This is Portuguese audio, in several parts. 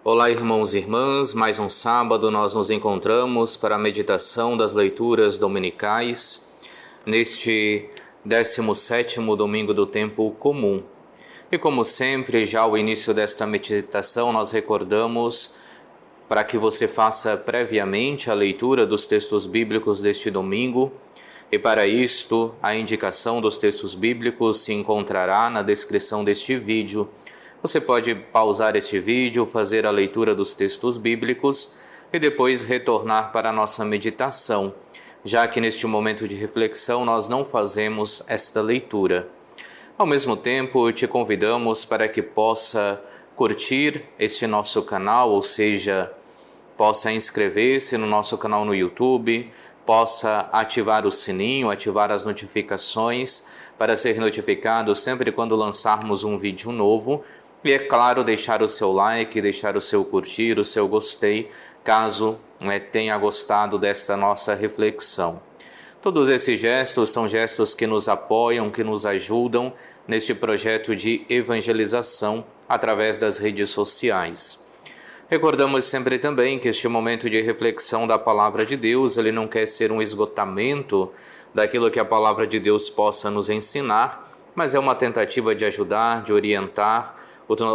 Olá, irmãos e irmãs, mais um sábado nós nos encontramos para a meditação das leituras dominicais, neste 17º domingo do tempo comum. E como sempre, já ao início desta meditação, nós recordamos para que você faça previamente a leitura dos textos bíblicos deste domingo, e para isto, a indicação dos textos bíblicos se encontrará na descrição deste vídeo. Você pode pausar este vídeo, fazer a leitura dos textos bíblicos e depois retornar para a nossa meditação, já que neste momento de reflexão nós não fazemos esta leitura. Ao mesmo tempo, te convidamos para que possa curtir este nosso canal, ou seja, possa inscrever-se no nosso canal no YouTube, possa ativar o sininho, ativar as notificações para ser notificado sempre quando lançarmos um vídeo novo. E, é claro, deixar o seu like, deixar o seu curtir, o seu gostei, caso tenha gostado desta nossa reflexão. Todos esses gestos são gestos que nos apoiam, que nos ajudam neste projeto de evangelização através das redes sociais. Recordamos sempre também que este momento de reflexão da Palavra de Deus, ele não quer ser um esgotamento daquilo que a Palavra de Deus possa nos ensinar, mas é uma tentativa de ajudar, de orientar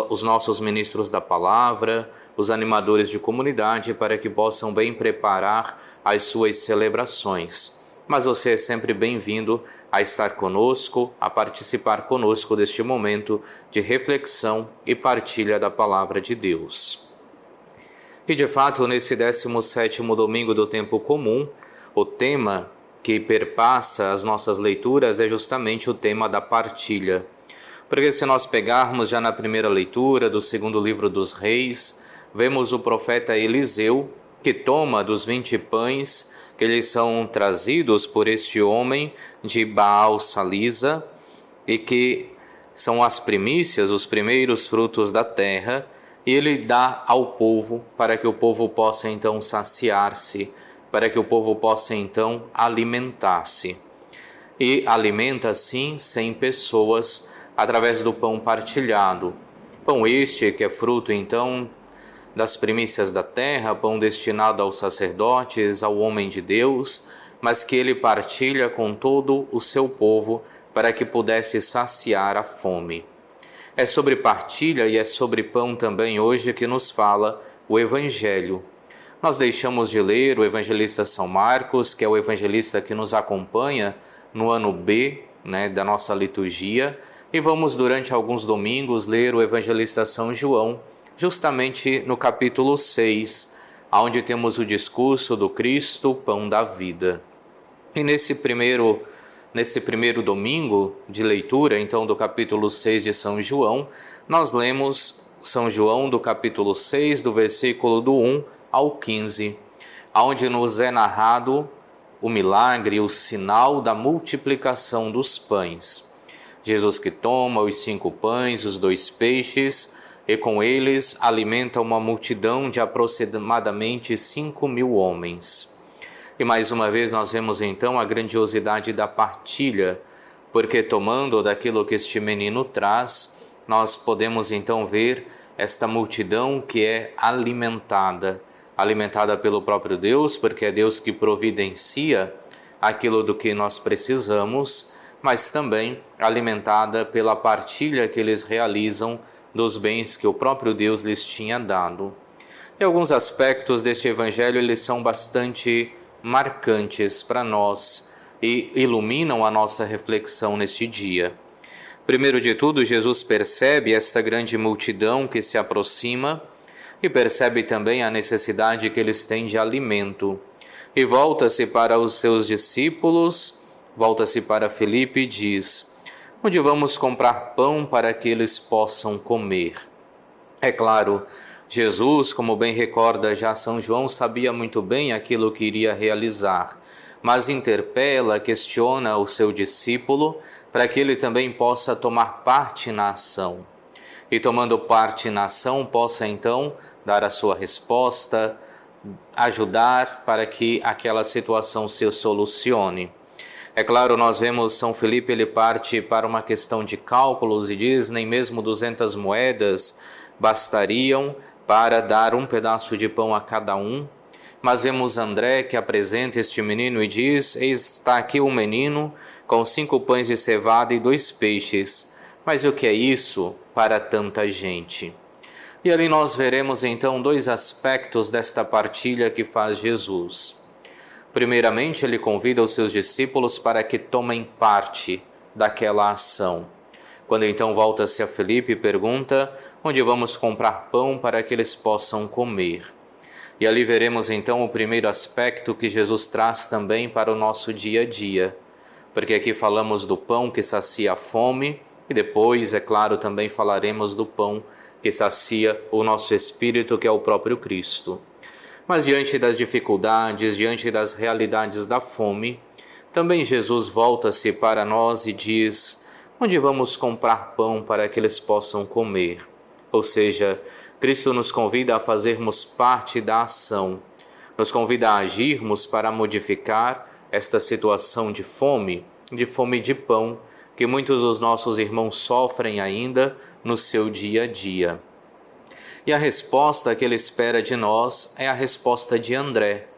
os nossos ministros da palavra, os animadores de comunidade, para que possam bem preparar as suas celebrações. Mas você é sempre bem-vindo a estar conosco, a participar conosco deste momento de reflexão e partilha da palavra de Deus. E de fato, nesse 17º domingo do tempo comum, o tema que perpassa as nossas leituras é justamente o tema da partilha. Porque se nós pegarmos já na primeira leitura do segundo livro dos Reis, vemos o profeta Eliseu, que toma dos 20 pães que lhes são trazidos por este homem de Baal-Salisa, e que são as primícias, os primeiros frutos da terra, e ele dá ao povo para que o povo possa então saciar-se, para que o povo possa então alimentar-se. E alimenta assim 100 pessoas através do pão partilhado. Pão este que é fruto então das primícias da terra, pão destinado aos sacerdotes, ao homem de Deus, mas que ele partilha com todo o seu povo para que pudesse saciar a fome. É sobre partilha e é sobre pão também hoje que nos fala o Evangelho. Nós deixamos de ler o evangelista São Marcos, que é o evangelista que nos acompanha no ano B, da nossa liturgia, e vamos durante alguns domingos ler o evangelista São João, justamente no capítulo 6, onde temos o discurso do Cristo, pão da vida. E nesse primeiro domingo de leitura, então, do capítulo 6 de São João, nós lemos São João do capítulo 6, do versículo do 1 ao 15, onde nos é narrado o milagre, o sinal da multiplicação dos pães. Jesus que toma os 5 pães, os 2 peixes, e com eles alimenta uma multidão de aproximadamente 5.000 homens. E mais uma vez nós vemos então a grandiosidade da partilha, porque tomando daquilo que este menino traz, nós podemos então ver esta multidão que é alimentada pelo próprio Deus, porque é Deus que providencia aquilo do que nós precisamos, mas também alimentada pela partilha que eles realizam dos bens que o próprio Deus lhes tinha dado. E alguns aspectos deste evangelho eles são bastante marcantes para nós e iluminam a nossa reflexão neste dia. Primeiro de tudo, Jesus percebe esta grande multidão que se aproxima e percebe também a necessidade que eles têm de alimento. E volta-se para os seus discípulos, volta-se para Filipe e diz: onde vamos comprar pão para que eles possam comer? É claro, Jesus, como bem recorda já São João, sabia muito bem aquilo que iria realizar, mas interpela, questiona o seu discípulo para que ele também possa tomar parte na ação. E tomando parte na ação, possa então dar a sua resposta, ajudar para que aquela situação se solucione. É claro, nós vemos São Felipe, ele parte para uma questão de cálculos e diz nem mesmo 200 moedas bastariam para dar um pedaço de pão a cada um. Mas vemos André que apresenta este menino e diz: eis está aqui um menino com 5 pães de cevada e 2 peixes. Mas o que é isso para tanta gente? E ali nós veremos então 2 aspectos desta partilha que faz Jesus. Primeiramente, ele convida os seus discípulos para que tomem parte daquela ação. Quando então volta-se a Felipe e pergunta: onde vamos comprar pão para que eles possam comer? E ali veremos então o primeiro aspecto que Jesus traz também para o nosso dia a dia. Porque aqui falamos do pão que sacia a fome e depois, é claro, também falaremos do pão que sacia o nosso espírito, que é o próprio Cristo. Mas diante das dificuldades, diante das realidades da fome, também Jesus volta-se para nós e diz: onde vamos comprar pão para que eles possam comer? Ou seja, Cristo nos convida a fazermos parte da ação, nos convida a agirmos para modificar esta situação de fome de pão, que muitos dos nossos irmãos sofrem ainda no seu dia a dia. E a resposta que ele espera de nós é a resposta de André,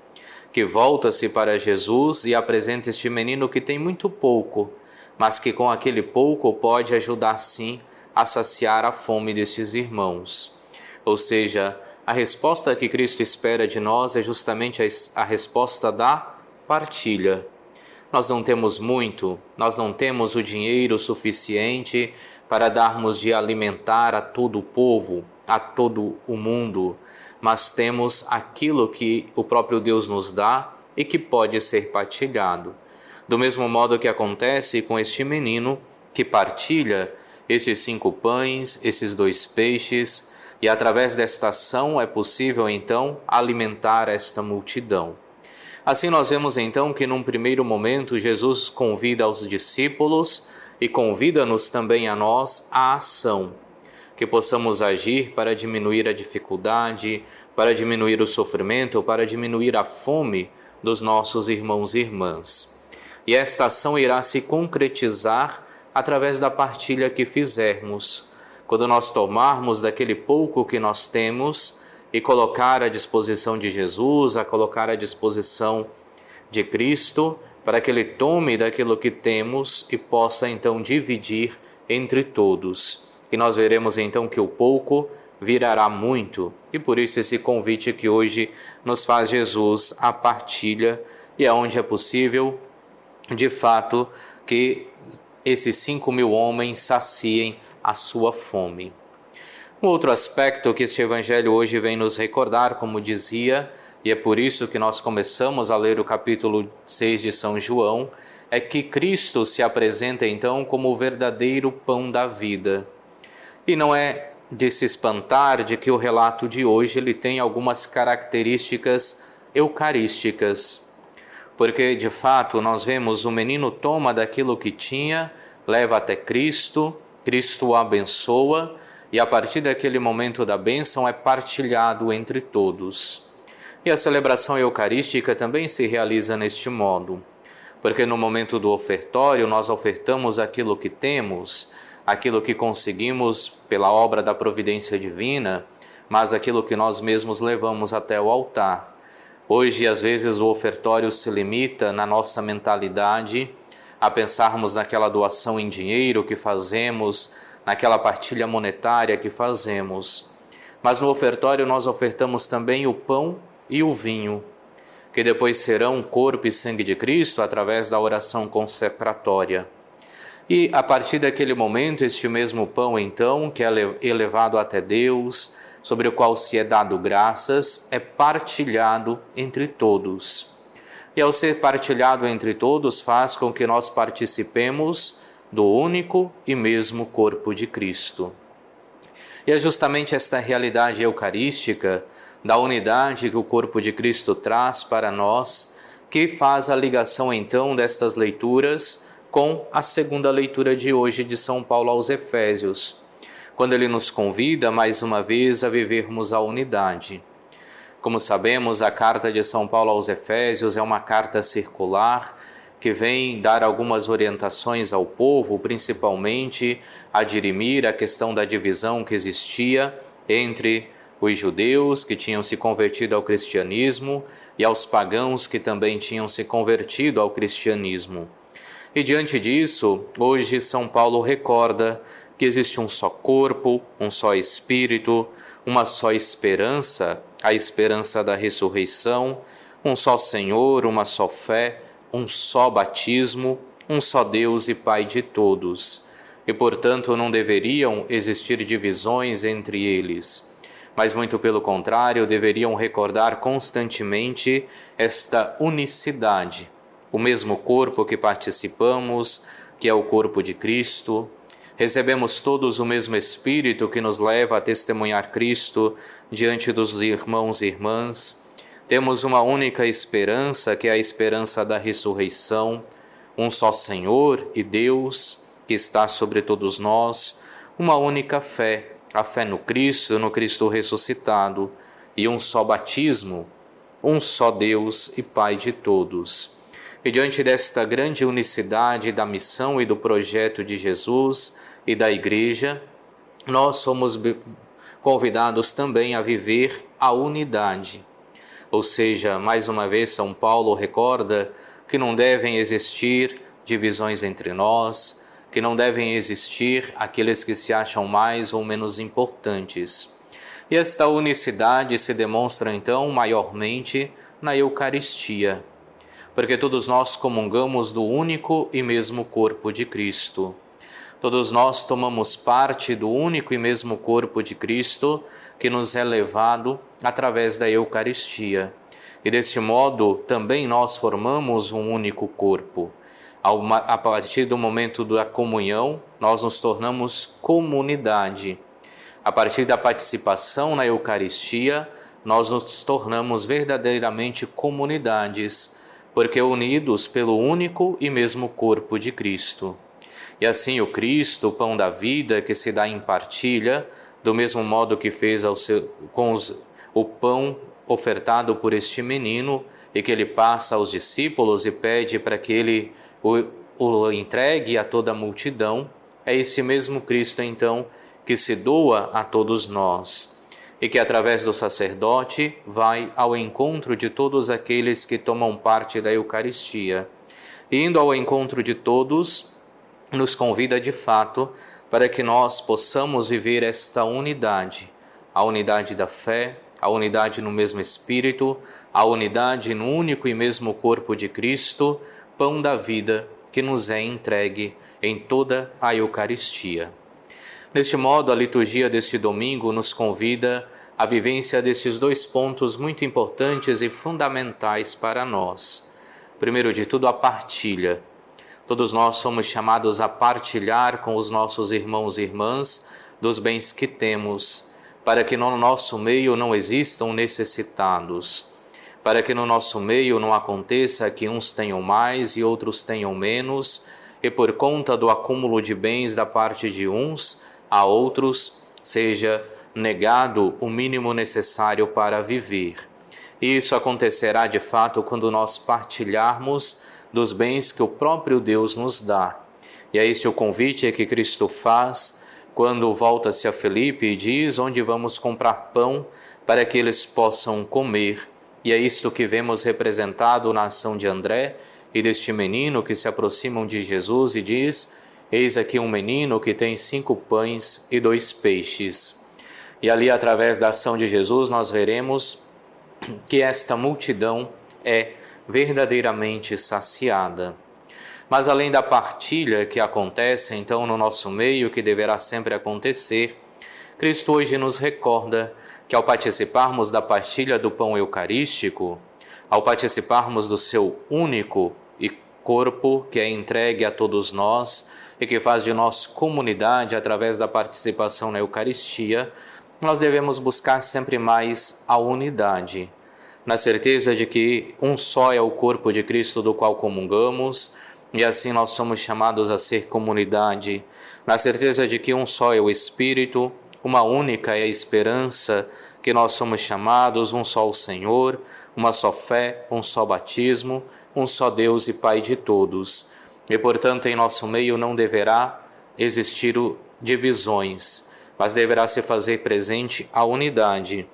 que volta-se para Jesus e apresenta este menino que tem muito pouco, mas que com aquele pouco pode ajudar sim a saciar a fome desses irmãos. Ou seja, a resposta que Cristo espera de nós é justamente a resposta da partilha. Nós não temos muito, nós não temos o dinheiro suficiente para darmos de alimentar a todo o povo, a todo o mundo, mas temos aquilo que o próprio Deus nos dá e que pode ser partilhado. Do mesmo modo que acontece com este menino que partilha esses 5 pães, esses 2 peixes, e através desta ação é possível então alimentar esta multidão. Assim nós vemos então que num primeiro momento Jesus convida os discípulos e convida-nos também a nós à ação, que possamos agir para diminuir a dificuldade, para diminuir o sofrimento, para diminuir a fome dos nossos irmãos e irmãs. E esta ação irá se concretizar através da partilha que fizermos, quando nós tomarmos daquele pouco que nós temos e colocar à disposição de Jesus, a colocar à disposição de Cristo, para que Ele tome daquilo que temos e possa então dividir entre todos. E nós veremos então que o pouco virará muito, e por isso esse convite que hoje nos faz Jesus à partilha, e aonde é possível, de fato, que esses 5.000 homens saciem a sua fome. Um outro aspecto que este evangelho hoje vem nos recordar, como dizia, e é por isso que nós começamos a ler o capítulo 6 de São João, é que Cristo se apresenta então como o verdadeiro pão da vida. E não é de se espantar de que o relato de hoje ele tem algumas características eucarísticas, porque de fato nós vemos o menino toma daquilo que tinha, leva até Cristo, Cristo o abençoa, e a partir daquele momento da bênção é partilhado entre todos. E a celebração eucarística também se realiza neste modo, porque no momento do ofertório nós ofertamos aquilo que temos, aquilo que conseguimos pela obra da providência divina, mas aquilo que nós mesmos levamos até o altar. Hoje, às vezes, o ofertório se limita na nossa mentalidade a pensarmos naquela doação em dinheiro que fazemos, naquela partilha monetária que fazemos. Mas no ofertório nós ofertamos também o pão e o vinho, que depois serão o corpo e sangue de Cristo através da oração consecratória. E a partir daquele momento, este mesmo pão, então, que é elevado até Deus, sobre o qual se é dado graças, é partilhado entre todos. E ao ser partilhado entre todos, faz com que nós participemos do único e mesmo corpo de Cristo. E é justamente esta realidade eucarística, da unidade que o corpo de Cristo traz para nós, que faz a ligação então destas leituras com a segunda leitura de hoje de São Paulo aos Efésios, quando ele nos convida mais uma vez a vivermos a unidade. Como sabemos, a carta de São Paulo aos Efésios é uma carta circular que vem dar algumas orientações ao povo, principalmente a dirimir a questão da divisão que existia entre os judeus que tinham se convertido ao cristianismo e aos pagãos que também tinham se convertido ao cristianismo. E diante disso, hoje São Paulo recorda que existe um só corpo, um só espírito, uma só esperança, a esperança da ressurreição, um só Senhor, uma só fé, um só batismo, um só Deus e Pai de todos. E, portanto, não deveriam existir divisões entre eles, mas muito pelo contrário, deveriam recordar constantemente esta unicidade, o mesmo corpo que participamos, que é o corpo de Cristo. Recebemos todos o mesmo Espírito que nos leva a testemunhar Cristo diante dos irmãos e irmãs. Temos uma única esperança, que é a esperança da ressurreição, um só Senhor e Deus que está sobre todos nós, uma única fé, a fé no Cristo ressuscitado, e um só batismo, um só Deus e Pai de todos. E diante desta grande unicidade da missão e do projeto de Jesus e da Igreja, nós somos convidados também a viver a unidade. Ou seja, mais uma vez São Paulo recorda que não devem existir divisões entre nós, que não devem existir aqueles que se acham mais ou menos importantes. E esta unicidade se demonstra então maiormente na Eucaristia, porque todos nós comungamos do único e mesmo corpo de Cristo. Todos nós tomamos parte do único e mesmo corpo de Cristo que nos é levado através da Eucaristia. E deste modo também nós formamos um único corpo. A partir do momento da comunhão, nós nos tornamos comunidade. A partir da participação na Eucaristia, nós nos tornamos verdadeiramente comunidades, porque unidos pelo único e mesmo corpo de Cristo. E assim o Cristo, o pão da vida, que se dá em partilha, do mesmo modo que fez o pão ofertado por este menino, e que ele passa aos discípulos e pede para que ele o entregue a toda a multidão, é esse mesmo Cristo, então, que se doa a todos nós, e que através do sacerdote vai ao encontro de todos aqueles que tomam parte da Eucaristia. E indo ao encontro de todos, nos convida de fato para que nós possamos viver esta unidade, a unidade da fé, a unidade no mesmo Espírito, a unidade no único e mesmo corpo de Cristo, pão da vida que nos é entregue em toda a Eucaristia. Neste modo, a liturgia deste domingo nos convida à vivência desses dois pontos muito importantes e fundamentais para nós. Primeiro de tudo, a partilha. Todos nós somos chamados a partilhar com os nossos irmãos e irmãs dos bens que temos, para que no nosso meio não existam necessitados, para que no nosso meio não aconteça que uns tenham mais e outros tenham menos, e por conta do acúmulo de bens da parte de uns, a outros seja negado o mínimo necessário para viver. E isso acontecerá de fato quando nós partilharmos dos bens que o próprio Deus nos dá. E é este o convite que Cristo faz quando volta-se a Felipe e diz onde vamos comprar pão para que eles possam comer. E é isto que vemos representado na ação de André e deste menino que se aproximam de Jesus e diz: eis aqui um menino que tem 5 pães e 2 peixes. E ali, através da ação de Jesus, nós veremos que esta multidão é verdadeiramente saciada. Mas além da partilha que acontece então no nosso meio, que deverá sempre acontecer, Cristo hoje nos recorda que ao participarmos da partilha do pão eucarístico, ao participarmos do seu único corpo que é entregue a todos nós e que faz de nós comunidade através da participação na Eucaristia, nós devemos buscar sempre mais a unidade, na certeza de que um só é o corpo de Cristo do qual comungamos, e assim nós somos chamados a ser comunidade, na certeza de que um só é o Espírito, uma única é a esperança que nós somos chamados um só ao Senhor, uma só fé, um só batismo, um só Deus e Pai de todos. E, portanto, em nosso meio não deverá existir divisões, mas deverá se fazer presente a unidade,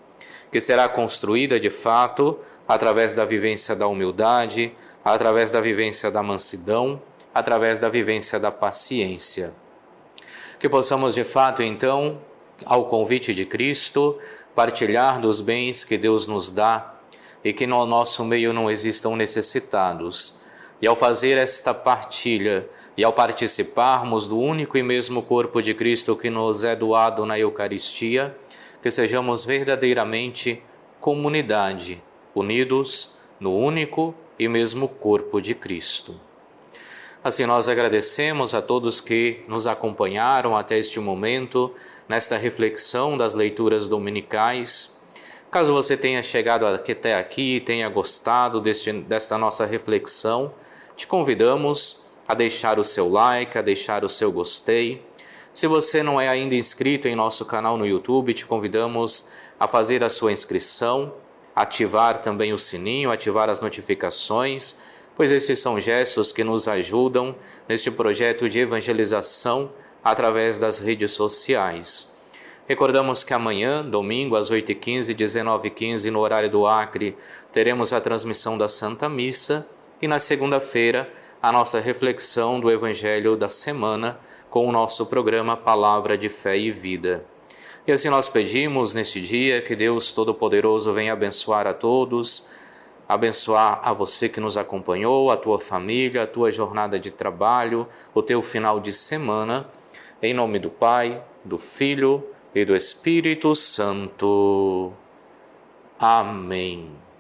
que será construída de fato através da vivência da humildade, através da vivência da mansidão, através da vivência da paciência. Que possamos de fato, então, ao convite de Cristo, partilhar dos bens que Deus nos dá e que no nosso meio não existam necessitados. E ao fazer esta partilha e ao participarmos do único e mesmo corpo de Cristo que nos é doado na Eucaristia, que sejamos verdadeiramente comunidade, unidos no único e mesmo corpo de Cristo. Assim, nós agradecemos a todos que nos acompanharam até este momento, nesta reflexão das leituras dominicais. Caso você tenha chegado até aqui e tenha gostado desta nossa reflexão, te convidamos a deixar o seu like, a deixar o seu gostei. Se você não é ainda inscrito em nosso canal no YouTube, te convidamos a fazer a sua inscrição, ativar também o sininho, ativar as notificações, pois esses são gestos que nos ajudam neste projeto de evangelização através das redes sociais. Recordamos que amanhã, domingo, às 8h15 e 19h15, no horário do Acre, teremos a transmissão da Santa Missa e na segunda-feira a nossa reflexão do Evangelho da semana com o nosso programa Palavra de Fé e Vida. E assim nós pedimos neste dia que Deus Todo-Poderoso venha abençoar a todos, abençoar a você que nos acompanhou, a tua família, a tua jornada de trabalho, o teu final de semana. Em nome do Pai, do Filho e do Espírito Santo. Amém.